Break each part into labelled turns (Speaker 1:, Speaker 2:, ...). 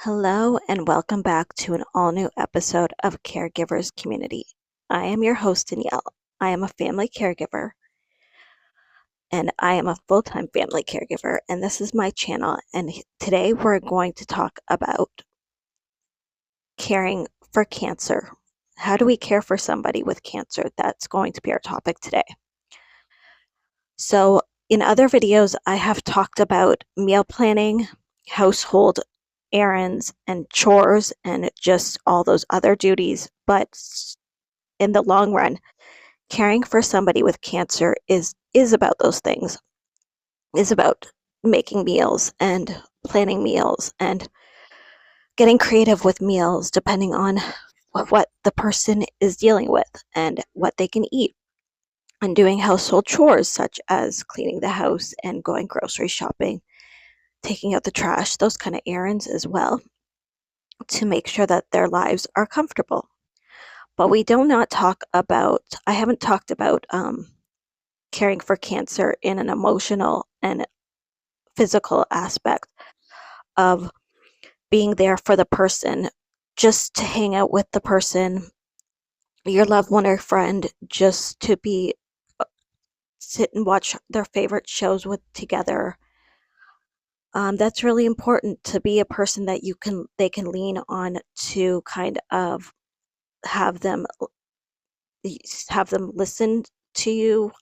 Speaker 1: Hello, and welcome back to an all new episode of Caregivers Community. I am your host, Danielle. I am a family caregiver, and I am a full time family caregiver, and this is my channel. And today we're going to talk about caring for cancer. How do we care for somebody with cancer? That's going to be our topic today. So, in other videos, I have talked about meal planning, household errands, and chores, and just all those other duties. But in the long run, caring for somebody with cancer is about those things, is about making meals and planning meals and getting creative with meals depending on what the person is dealing with and what they can eat, and doing household chores such as cleaning the house and going grocery shopping, taking out the trash, those kind of errands as well, to make sure that their lives are comfortable. But we do not talk about, I haven't talked about caring for cancer in an emotional and physical aspect of being there for the person, just to hang out with the person, your loved one or friend, just to be sit and watch their favorite shows with together. That's really important, to be a person that they can lean on to kind of have them listen to you.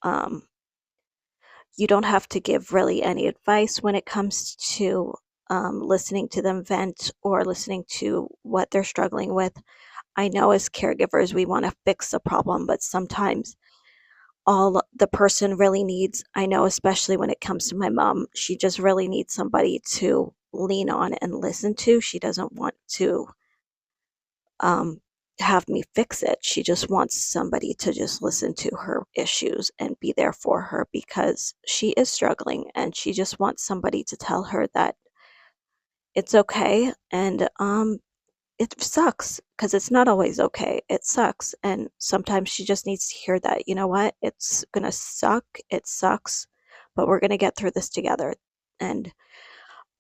Speaker 1: You don't have to give really any advice when it comes to listening to them vent or listening to what they're struggling with. I know as caregivers, we want to fix the problem, but sometimes all the person really needs, I know especially when it comes to my mom, she just really needs somebody to lean on and listen to. She doesn't want to um, have me fix it. She just wants somebody to just listen to her issues and be there for her, because she is struggling, and she just wants somebody to tell her that it's okay. And it sucks, because it's not always okay. It sucks. And sometimes she just needs to hear that, you know what, it's gonna suck. It sucks, but we're gonna get through this together. And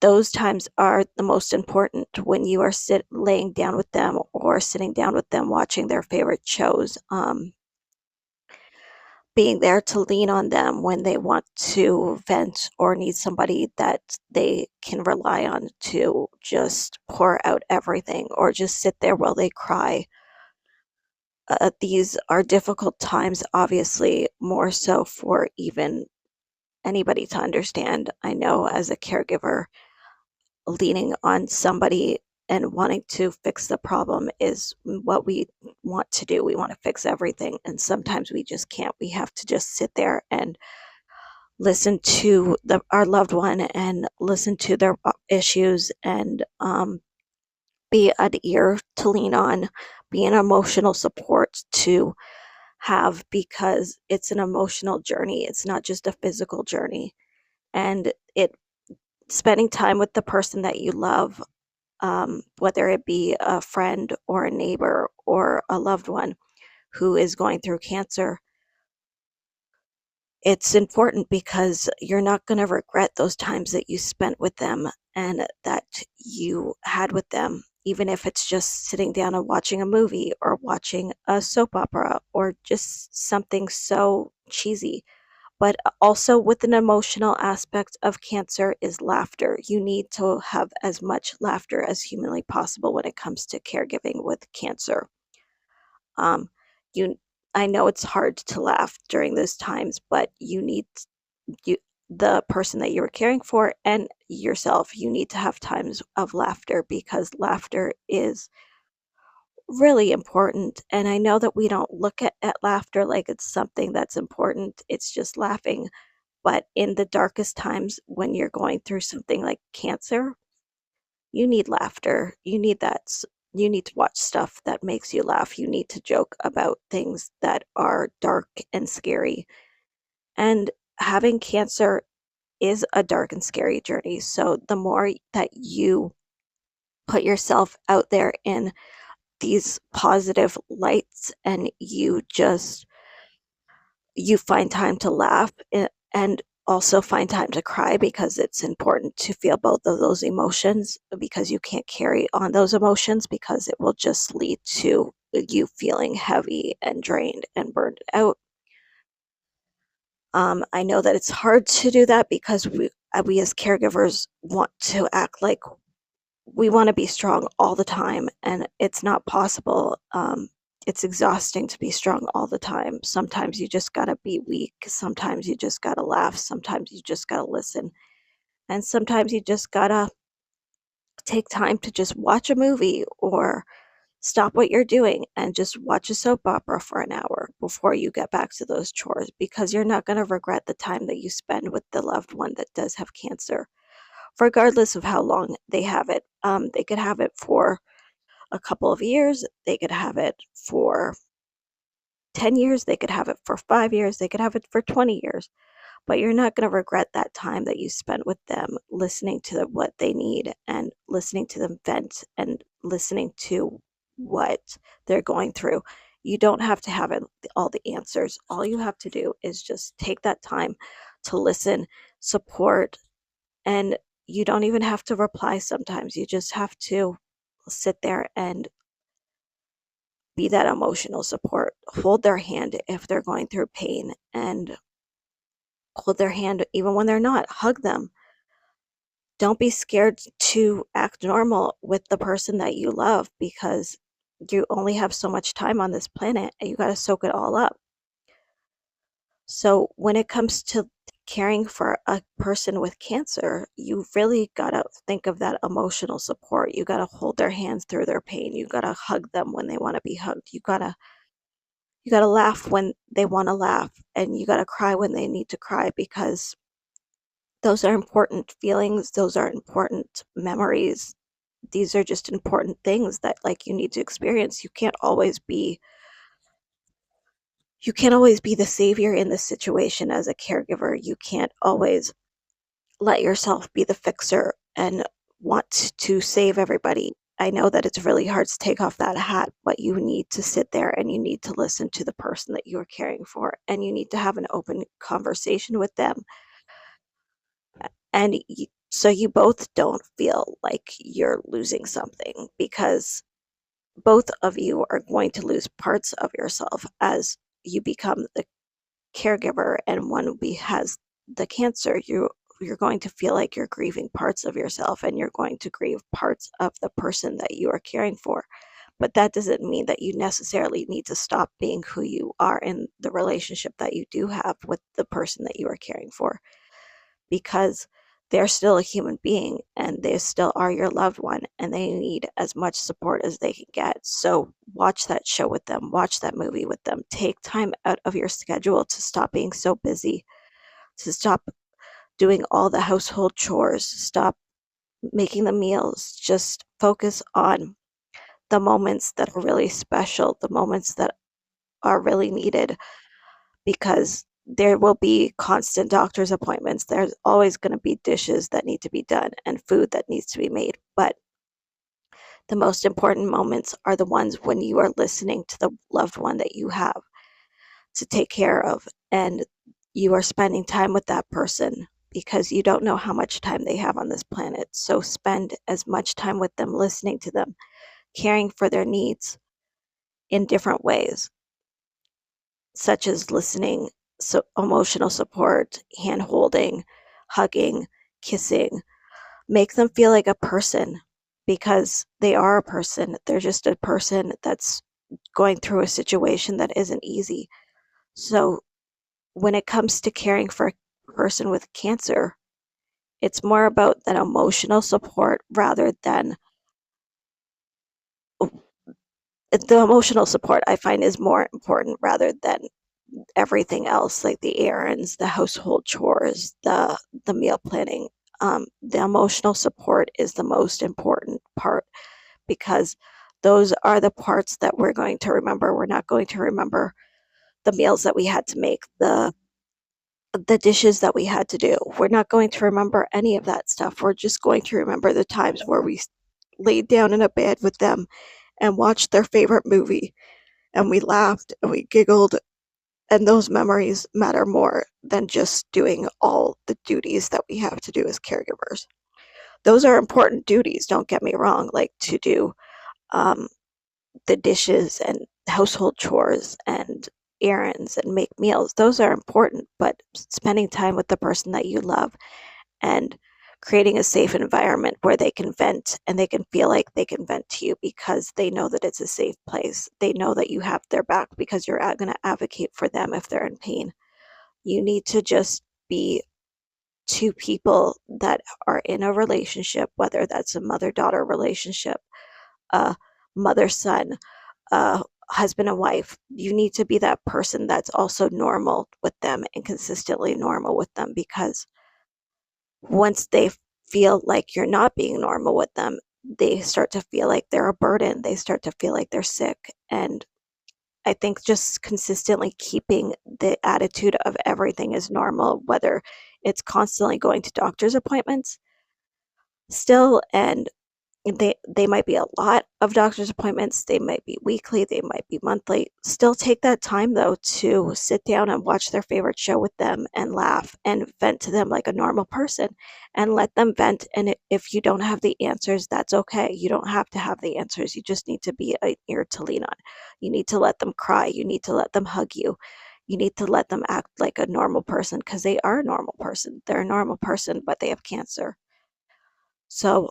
Speaker 1: those times are the most important, when you are laying down with them or sitting down with them watching their favorite shows, being there to lean on them when they want to vent or need somebody that they can rely on to just pour out everything, or just sit there while they cry. These are difficult times, obviously, more so for even anybody to understand. I know as a caregiver, leaning on somebody and wanting to fix the problem is what we want to do. We want to fix everything, and sometimes we just can't. We have to just sit there and listen to our loved one and listen to their issues, and be an ear to lean on, be an emotional support to have, because it's an emotional journey. It's not just a physical journey. And spending time with the person that you love, whether it be a friend or a neighbor or a loved one who is going through cancer, it's important, because you're not going to regret those times that you spent with them and that you had with them, even if it's just sitting down and watching a movie or watching a soap opera or just something so cheesy. But also, with an emotional aspect of cancer, is laughter. You need to have as much laughter as humanly possible when it comes to caregiving with cancer. Um, you, I know it's hard to laugh during those times, but you, the person that you're caring for and yourself, you need to have times of laughter, because laughter is really important. And I know that we don't look at laughter like it's something that's important. It's just laughing. But in the darkest times, when you're going through something like cancer, you need laughter. You need you need to watch stuff that makes you laugh. You need to joke about things that are dark and scary. And having cancer is a dark and scary journey. So the more that you put yourself out there in these positive lights, and you find time to laugh, and also find time to cry because it's important to feel both of those emotions because you can't carry on those emotions because it will just lead to you feeling heavy and drained and burned out. I know that it's hard to do that because we as caregivers want to act like we want to be strong all the time, and it's not possible. It's exhausting to be strong all the time. Sometimes you just gotta be weak. Sometimes you just gotta laugh. Sometimes you just gotta listen. And sometimes you just gotta take time to just watch a movie or stop what you're doing and just watch a soap opera for an hour before you get back to those chores because you're not going to regret the time that you spend with the loved one that does have cancer, regardless of how long they have it. They could have it for a couple of years, they could have it for 10 years, they could have it for 5 years, they could have it for 20 years. But you're not going to regret that time that you spent with them listening to what they need and listening to them vent and listening to what they're going through. You don't have to have all the answers. All you have to do is just take that time to listen, support, and you don't even have to reply sometimes. You just have to sit there and be that emotional support. Hold their hand if they're going through pain and hold their hand even when they're not. Hug them. Don't be scared to act normal with the person that you love because you only have so much time on this planet and you got to soak it all up. So, when it comes to caring for a person with cancer, you really got to think of that emotional support. You got to hold their hands through their pain. You got to hug them when they want to be hugged. You got to laugh when they want to laugh and you got to cry when they need to cry because those are important feelings, those are important memories. These are just important things that like you need to experience. You can't always be the savior in this situation as a caregiver. You can't always let yourself be the fixer and want to save everybody. I know that it's really hard to take off that hat, but you need to sit there and you need to listen to the person that you're caring for and you need to have an open conversation with them and so you both don't feel like you're losing something because both of you are going to lose parts of yourself as you become the caregiver and one has the cancer. You're going to feel like you're grieving parts of yourself and you're going to grieve parts of the person that you are caring for, but that doesn't mean that you necessarily need to stop being who you are in the relationship that you do have with the person that you are caring for because they're still a human being and they still are your loved one and they need as much support as they can get. So watch that show with them, watch that movie with them. Take time out of your schedule to stop being so busy, to stop doing all the household chores, stop making the meals. Just focus on the moments that are really special, the moments that are really needed because there will be constant doctor's appointments. There's always going to be dishes that need to be done and food that needs to be made. But the most important moments are the ones when you are listening to the loved one that you have to take care of and you are spending time with that person because you don't know how much time they have on this planet. So spend as much time with them, listening to them, caring for their needs in different ways, such as listening, so emotional support, hand holding, hugging, kissing. Make them feel like a person because they are a person. They're just a person that's going through a situation that isn't easy. So when it comes to caring for a person with cancer, it's more about that emotional support rather than the emotional support I find is more important rather than everything else, like the errands, the household chores, the meal planning. The emotional support is the most important part because those are the parts that we're going to remember. We're not going to remember the meals that we had to make, the dishes that we had to do. We're not going to remember any of that stuff. We're just going to remember the times where we laid down in a bed with them and watched their favorite movie and we laughed and we giggled And those memories matter more than just doing all the duties that we have to do as caregivers. Those are important duties, don't get me wrong, like to do um, the dishes and household chores and errands and make meals. Those are important, but spending time with the person that you love and creating a safe environment where they can vent and they can feel like they can vent to you because they know that it's a safe place. They know that you have their back because you're going to advocate for them if they're in pain. You need to just be two people that are in a relationship, whether that's a mother-daughter relationship, a mother-son, a husband and wife. You need to be that person that's also normal with them and consistently normal with them, because once they feel like you're not being normal with them, they start to feel like they're a burden. They start to feel like they're sick. And I think just consistently keeping the attitude of everything is normal, whether it's constantly going to doctor's appointments still, and they might be a lot of doctor's appointments, they might be weekly, they might be monthly. Still take that time though to sit down and watch their favorite show with them and laugh and vent to them like a normal person, and let them vent. And if you don't have the answers, that's okay. You don't have to have the answers. You just need to be an ear to lean on. You need to let them cry. You need to let them hug you. You need to let them act like a normal person, because they are a normal person. They're a normal person, but they have cancer. So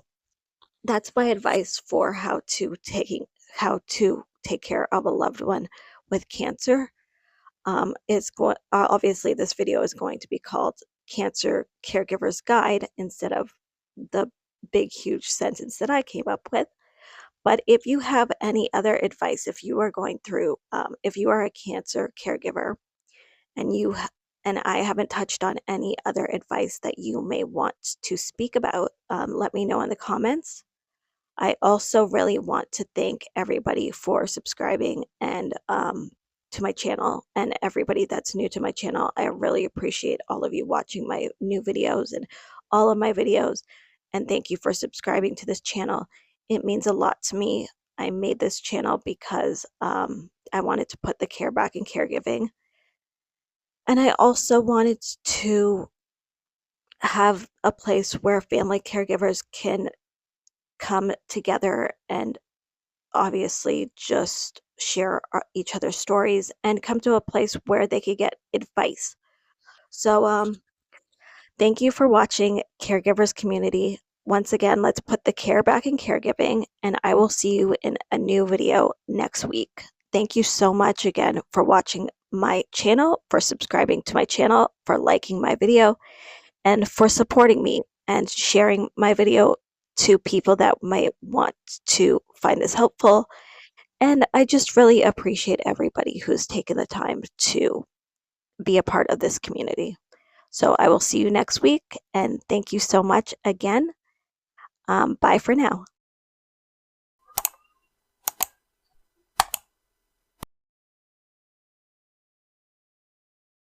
Speaker 1: that's my advice for how to take care of a loved one with cancer. It's going Obviously this video is going to be called Cancer Caregiver's Guide instead of the big huge sentence that I came up with. But if you have any other advice, if you are going through, if you are a cancer caregiver and and I haven't touched on any other advice that you may want to speak about, let me know in the comments. I also really want to thank everybody for subscribing and to my channel, and everybody that's new to my channel. I really appreciate all of you watching my new videos and all of my videos, and thank you for subscribing to this channel. It means a lot to me. I made this channel because I wanted to put the care back in caregiving, and I also wanted to have a place where family caregivers can come together and obviously just share each other's stories and come to a place where they could get advice. So thank you for watching, Caregivers community. Once again, let's put the care back in caregiving, and I will see you in a new video next week. Thank you so much again for watching my channel, for subscribing to my channel, for liking my video, and for supporting me and sharing my video to people that might want to find this helpful. And I just really appreciate everybody who's taken the time to be a part of this community. So I will see you next week, and thank you so much again. Bye for now.